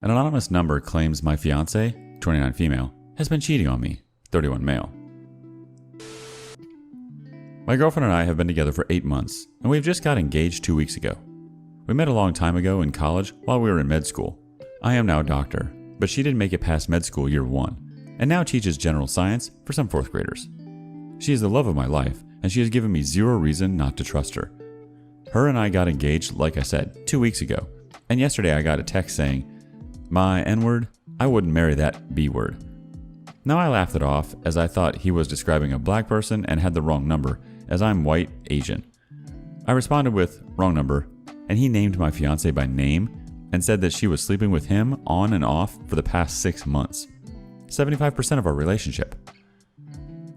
An anonymous number claims my fiance, 29 female, has been cheating on me, 31 male. My girlfriend and I have been together for 8 months, and we've just got engaged 2 weeks ago. We met a long time ago in college while we were in med school. I am now a doctor, but she didn't make it past med school year 1, and now teaches general science for some 4th graders. She is the love of my life, and she has given me zero reason not to trust her. Her and I got engaged, like I said, 2 weeks ago, and yesterday I got a text saying, "My N-word, I wouldn't marry that B-word." Now I laughed it off as I thought he was describing a black person and had the wrong number, as I'm white Asian. I responded with, "Wrong number," and he named my fiance by name and said that she was sleeping with him on and off for the past 6 months. 75% of our relationship.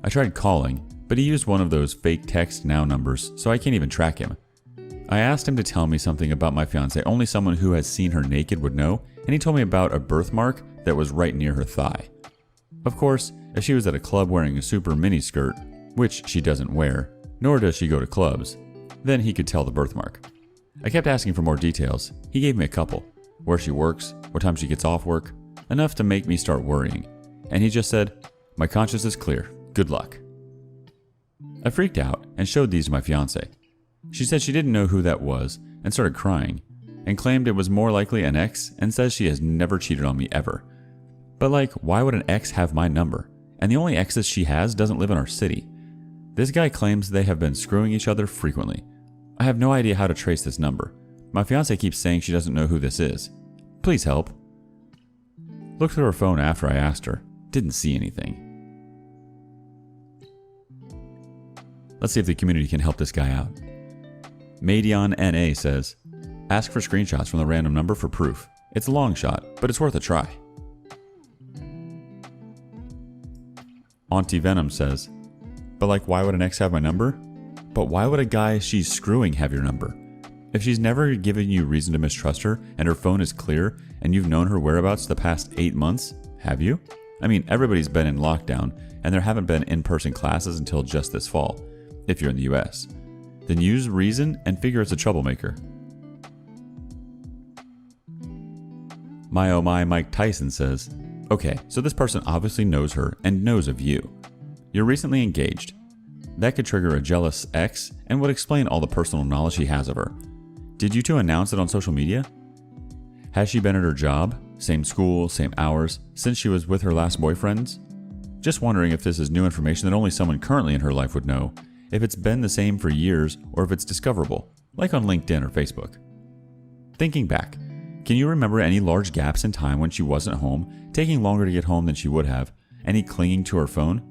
I tried calling, but he used one of those fake text now numbers, so I can't even track him. I asked him to tell me something about my fiance only someone who has seen her naked would know, and he told me about a birthmark that was right near her thigh. Of course, if she was at a club wearing a super mini skirt, which she doesn't wear, nor does she go to clubs, then he could tell the birthmark. I kept asking for more details. He gave me a couple. Where she works, what time she gets off work, enough to make me start worrying. And he just said, "My conscience is clear. Good luck." I freaked out and showed these to my fiance. She said she didn't know who that was and started crying, and claimed it was more likely an ex and says she has never cheated on me ever. But why would an ex have my number? And the only exes she has doesn't live in our city. This guy claims they have been screwing each other frequently. I have no idea how to trace this number. My fiance keeps saying she doesn't know who this is. Please help. Looked through her phone after I asked her. Didn't see anything. Let's see if the community can help this guy out. Madion NA says, "Ask for screenshots from the random number for proof. It's a long shot, but it's worth a try." Auntie Venom says, "But why would an ex have my number? But why would a guy she's screwing have your number? If she's never given you reason to mistrust her and her phone is clear and you've known her whereabouts the past 8 months, have you? I mean, everybody's been in lockdown and there haven't been in-person classes until just this fall, if you're in the US. Then use reason and figure it's a troublemaker." My oh my Mike Tyson says, "Okay, so this person obviously knows her and knows of you. You're recently engaged. That could trigger a jealous ex and would explain all the personal knowledge he has of her. Did you two announce it on social media? Has she been at her job, same school, same hours, since she was with her last boyfriends? Just wondering if this is new information that only someone currently in her life would know, if it's been the same for years or if it's discoverable, like on LinkedIn or Facebook. Thinking back, can you remember any large gaps in time when she wasn't home, taking longer to get home than she would have, any clinging to her phone?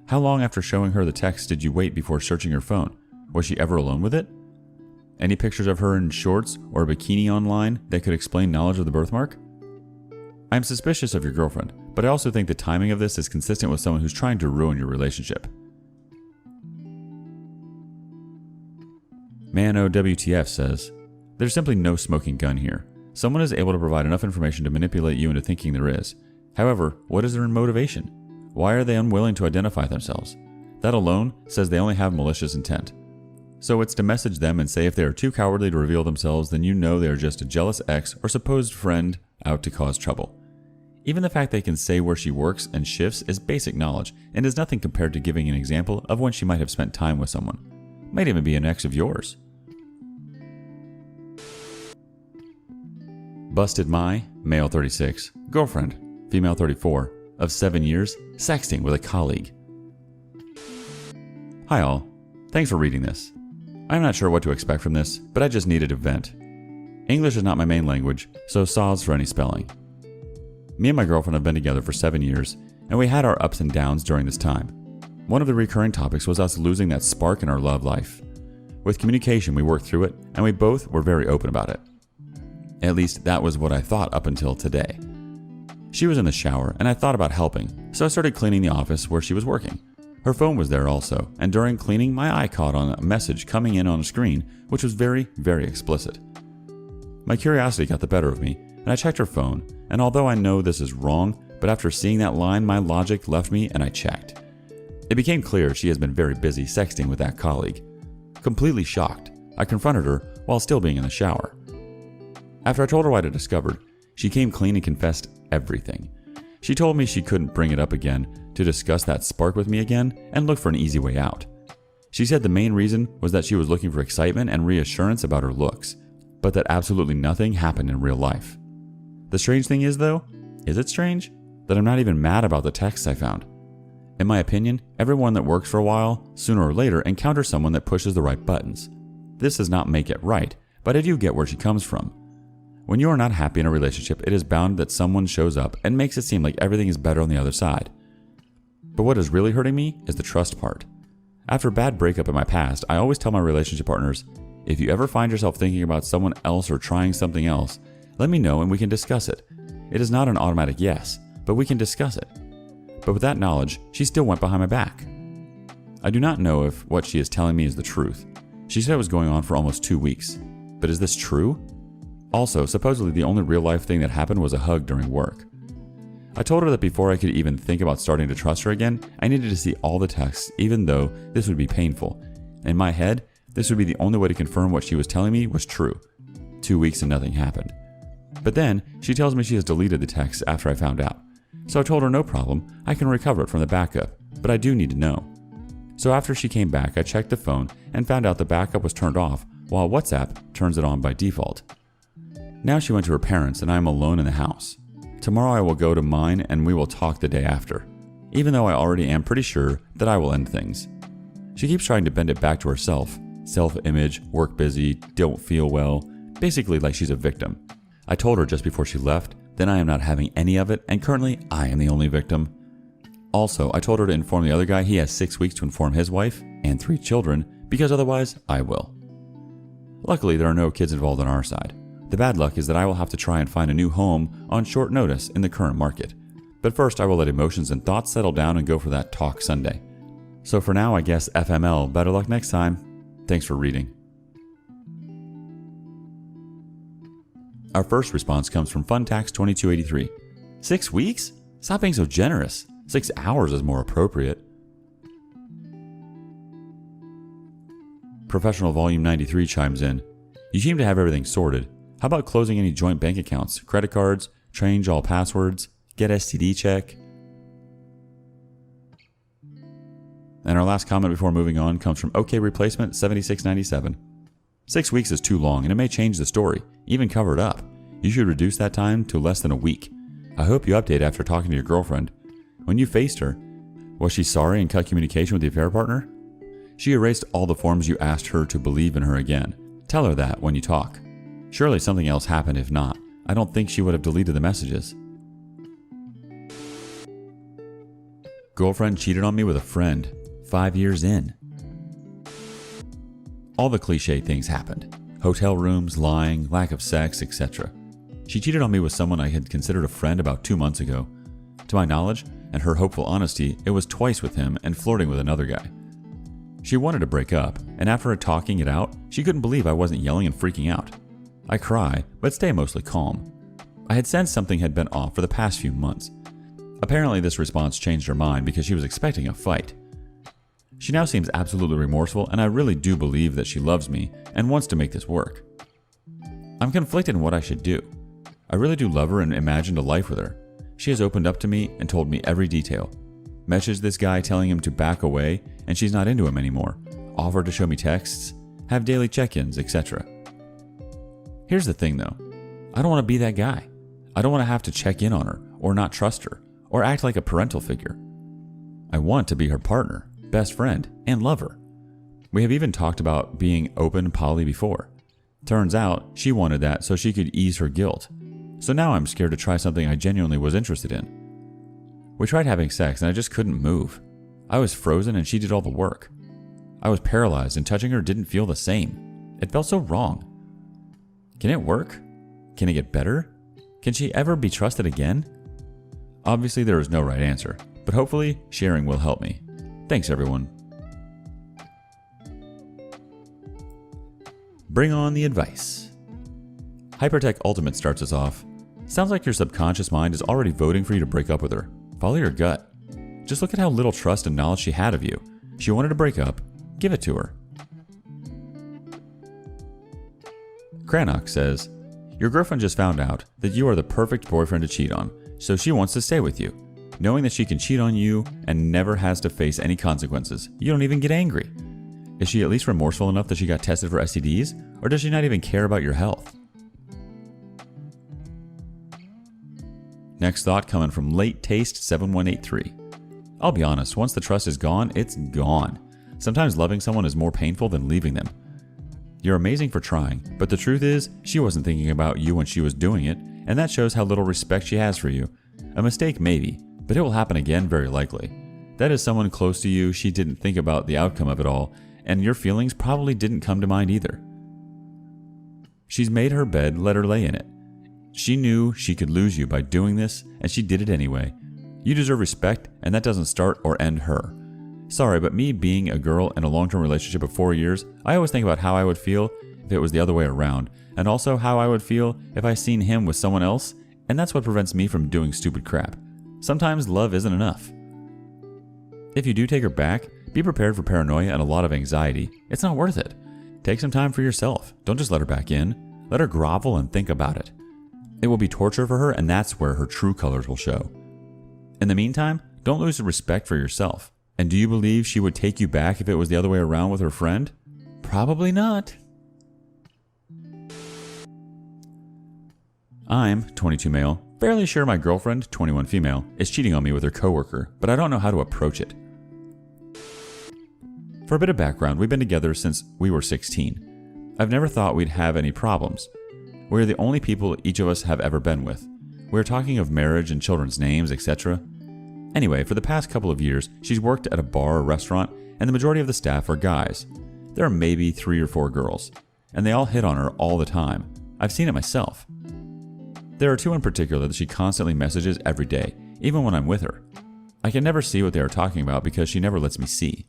How long after showing her the text did you wait before searching her phone? Was she ever alone with it? Any pictures of her in shorts or a bikini online that could explain knowledge of the birthmark? I'm suspicious of your girlfriend, but I also think the timing of this is consistent with someone who's trying to ruin your relationship." Mano WTF says, "There's simply no smoking gun here. Someone is able to provide enough information to manipulate you into thinking there is. However, what is their motivation? Why are they unwilling to identify themselves? That alone says they only have malicious intent. So it's to message them and say if they are too cowardly to reveal themselves, then you know they are just a jealous ex or supposed friend out to cause trouble. Even the fact they can say where she works and shifts is basic knowledge and is nothing compared to giving an example of when she might have spent time with someone. Might even be an ex of yours." Busted my, male 36, girlfriend, female 34, of 7 years, sexting with a colleague. Hi all, thanks for reading this. I'm not sure what to expect from this, but I just needed to vent. English is not my main language, so soz for any spelling. Me and my girlfriend have been together for 7 years, and we had our ups and downs during this time. One of the recurring topics was us losing that spark in our love life. With communication, we worked through it, and we both were very open about it. At least that was what I thought up until today. She was in the shower, and I thought about helping, so I started cleaning the office where she was working. Her phone was there also, and during cleaning, my eye caught on a message coming in on a screen, which was very, very explicit. My curiosity got the better of me, and I checked her phone, and although I know this is wrong, but after seeing that line, my logic left me and I checked. It became clear she has been very busy sexting with that colleague. Completely shocked, I confronted her while still being in the shower. After I told her what I discovered, She came clean and confessed everything. She told me she couldn't bring it up again, to discuss that spark with me again, and look for an easy way out. She said the main reason was that she was looking for excitement and reassurance about her looks, but that absolutely nothing happened in real life. The strange thing is though, is it strange, that I'm not even mad about the texts I found. In my opinion, everyone that works for a while, sooner or later encounters someone that pushes the right buttons. This does not make it right, but I do get where she comes from. When you are not happy in a relationship, it is bound that someone shows up and makes it seem like everything is better on the other side. But what is really hurting me is the trust part. After a bad breakup in my past, I always tell my relationship partners, if you ever find yourself thinking about someone else or trying something else, let me know and we can discuss it. It is not an automatic yes, but we can discuss it. But with that knowledge, she still went behind my back. I do not know if what she is telling me is the truth. She said it was going on for almost 2 weeks. But is this true? Also, supposedly the only real life thing that happened was a hug during work. I told her that before I could even think about starting to trust her again, I needed to see all the texts, even though this would be painful. In my head, this would be the only way to confirm what she was telling me was true. 2 weeks and nothing happened. But then, she tells me she has deleted the texts after I found out. So I told her no problem, I can recover it from the backup, but I do need to know. So after she came back, I checked the phone and found out the backup was turned off, while WhatsApp turns it on by default. Now she went to her parents and I am alone in the house. Tomorrow I will go to mine and we will talk the day after, even though I already am pretty sure that I will end things. She keeps trying to bend it back to herself. Self-image, work busy, don't feel well, basically like she's a victim. I told her just before she left, then I am not having any of it and currently I am the only victim. Also, I told her to inform the other guy he has 6 weeks to inform his wife and 3 children because otherwise I will. Luckily, there are no kids involved on our side. The bad luck is that I will have to try and find a new home on short notice in the current market. But first, I will let emotions and thoughts settle down and go for that talk Sunday. So for now, I guess FML, better luck next time. Thanks for reading. Our first response comes from Funtax2283. 6 weeks? Stop being so generous. 6 hours is more appropriate. Professional Volume 93 chimes in. You seem to have everything sorted. How about closing any joint bank accounts, credit cards, change all passwords, get STD check? And our last comment before moving on comes from OK Replacement 7697. 6 weeks is too long and it may change the story, even cover it up. You should reduce that time to less than a week. I hope you update after talking to your girlfriend. When you faced her, was she sorry and cut communication with the affair partner? She erased all the forms you asked her to believe in her again. Tell her that when you talk. Surely something else happened if not. I don't think she would have deleted the messages. Girlfriend cheated on me with a friend. 5 years in. All the cliche things happened. Hotel rooms, lying, lack of sex, etc. She cheated on me with someone I had considered a friend about 2 months ago. To my knowledge, and her hopeful honesty, it was twice with him and flirting with another guy. She wanted to break up, and after talking it out, she couldn't believe I wasn't yelling and freaking out. I cry, but stay mostly calm. I had sensed something had been off for the past few months. Apparently this response changed her mind because she was expecting a fight. She now seems absolutely remorseful, and I really do believe that she loves me and wants to make this work. I'm conflicted in what I should do. I really do love her and imagined a life with her. She has opened up to me and told me every detail. Messaged this guy telling him to back away and she's not into him anymore. Offered to show me texts, have daily check-ins, etc. Here's the thing though. I don't want to be that guy. I don't want to have to check in on her or not trust her or act like a parental figure. I want to be her partner, best friend, and lover. We have even talked about being open poly before. Turns out she wanted that so she could ease her guilt. So now I'm scared to try something I genuinely was interested in. We tried having sex and I just couldn't move. I was frozen and she did all the work. I was paralyzed and touching her didn't feel the same. It felt so wrong. Can it work? Can it get better? Can she ever be trusted again? Obviously there is no right answer, but hopefully sharing will help me. Thanks everyone. Bring on the advice. Hypertech Ultimate starts us off. Sounds like your subconscious mind is already voting for you to break up with her. Follow your gut. Just look at how little trust and knowledge she had of you. She wanted to break up. Give it to her. Cranach says, Your girlfriend just found out that you are the perfect boyfriend to cheat on, so she wants to stay with you. Knowing that she can cheat on you and never has to face any consequences, you don't even get angry. Is she at least remorseful enough that she got tested for STDs, or does she not even care about your health? Next thought coming from Late Taste 7183. I'll be honest, once the trust is gone, it's gone. Sometimes loving someone is more painful than leaving them. You're amazing for trying, but the truth is, she wasn't thinking about you when she was doing it, and that shows how little respect she has for you. A mistake maybe, but it will happen again very likely. That is someone close to you, she didn't think about the outcome of it all, and your feelings probably didn't come to mind either. She's made her bed, let her lay in it. She knew she could lose you by doing this, and she did it anyway. You deserve respect, and that doesn't start or end her. Sorry, but me being a girl in a long-term relationship of 4 years, I always think about how I would feel if it was the other way around, and also how I would feel if I seen him with someone else, and that's what prevents me from doing stupid crap. Sometimes love isn't enough. If you do take her back, be prepared for paranoia and a lot of anxiety. It's not worth it. Take some time for yourself. Don't just let her back in. Let her grovel and think about it. It will be torture for her, and that's where her true colors will show. In the meantime, don't lose the respect for yourself. And do you believe she would take you back if it was the other way around with her friend? Probably not. I'm 22 male, fairly sure my girlfriend, 21 female, is cheating on me with her coworker, but I don't know how to approach it. For a bit of background, we've been together since we were 16. I've never thought we'd have any problems. We're the only people each of us have ever been with. We're talking of marriage and children's names, etc. Anyway, for the past couple of years, she's worked at a bar or restaurant, and the majority of the staff are guys. There are maybe 3 or 4 girls, and they all hit on her all the time. I've seen it myself. There are 2 in particular that she constantly messages every day, even when I'm with her. I can never see what they are talking about because she never lets me see.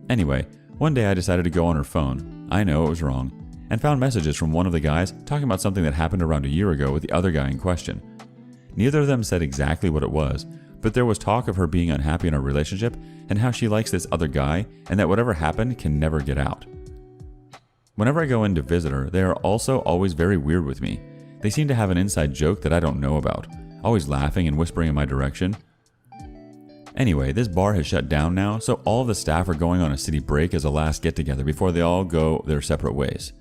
Anyway, one day I decided to go on her phone, I know it was wrong, and found messages from one of the guys talking about something that happened around a year ago with the other guy in question. Neither of them said exactly what it was, but there was talk of her being unhappy in our relationship and how she likes this other guy and that whatever happened can never get out. Whenever I go in to visit her, they are also always very weird with me. They seem to have an inside joke that I don't know about, always laughing and whispering in my direction. Anyway, this bar has shut down now, so all of the staff are going on a city break as a last get-together before they all go their separate ways.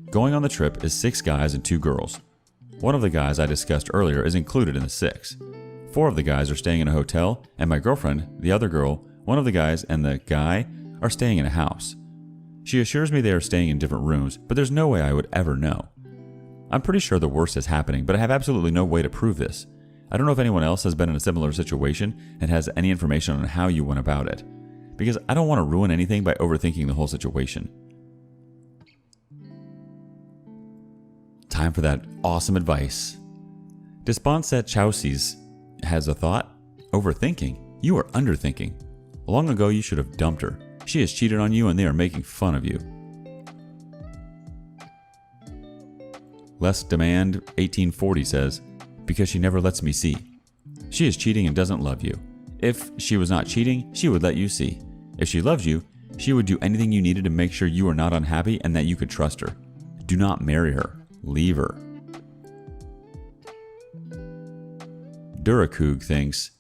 Going on the trip is 6 guys and 2 girls. One of the guys I discussed earlier is included in the 6. 4 of the guys are staying in a hotel, and my girlfriend, the other girl, one of the guys, and the guy are staying in a house. She assures me they are staying in different rooms, but there's no way I would ever know. I'm pretty sure the worst is happening, but I have absolutely no way to prove this. I don't know if anyone else has been in a similar situation and has any information on how you went about it, because I don't want to ruin anything by overthinking the whole situation. Time for that awesome advice. Desponset Chauces has a thought. Overthinking? You are underthinking. Long ago you should have dumped her. She has cheated on you and they are making fun of you. Less Demand 1840 says, because she never lets me see. She is cheating and doesn't love you. If she was not cheating, she would let you see. If she loves you, she would do anything you needed to make sure you are not unhappy and that you could trust her. Do not marry her. Leave her. Durakoog thinks,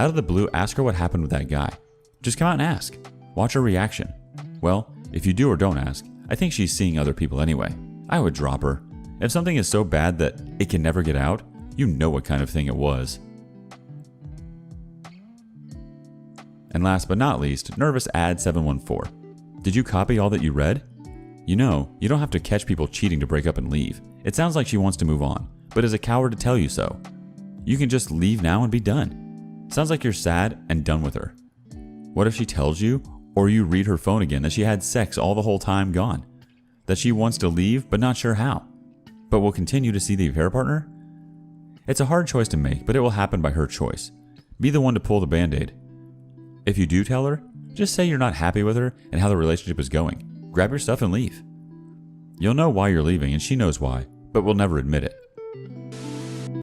out of the blue, ask her what happened with that guy. Just come out and ask. Watch her reaction. Well, if you do or don't ask, I think she's seeing other people anyway. I would drop her. If something is so bad that it can never get out, you know what kind of thing it was. And last but not least, Nervous Ad 714. Did you copy all that you read? You know, you don't have to catch people cheating to break up and leave. It sounds like she wants to move on, but is a coward to tell you so. You can just leave now and be done. Sounds like you're sad and done with her. What if she tells you, or you read her phone again, that she had sex all the whole time gone? That she wants to leave, but not sure how? But will continue to see the affair partner? It's a hard choice to make, but it will happen by her choice. Be the one to pull the band-aid. If you do tell her, just say you're not happy with her and how the relationship is going. Grab your stuff and leave. You'll know why you're leaving and she knows why, but will never admit it.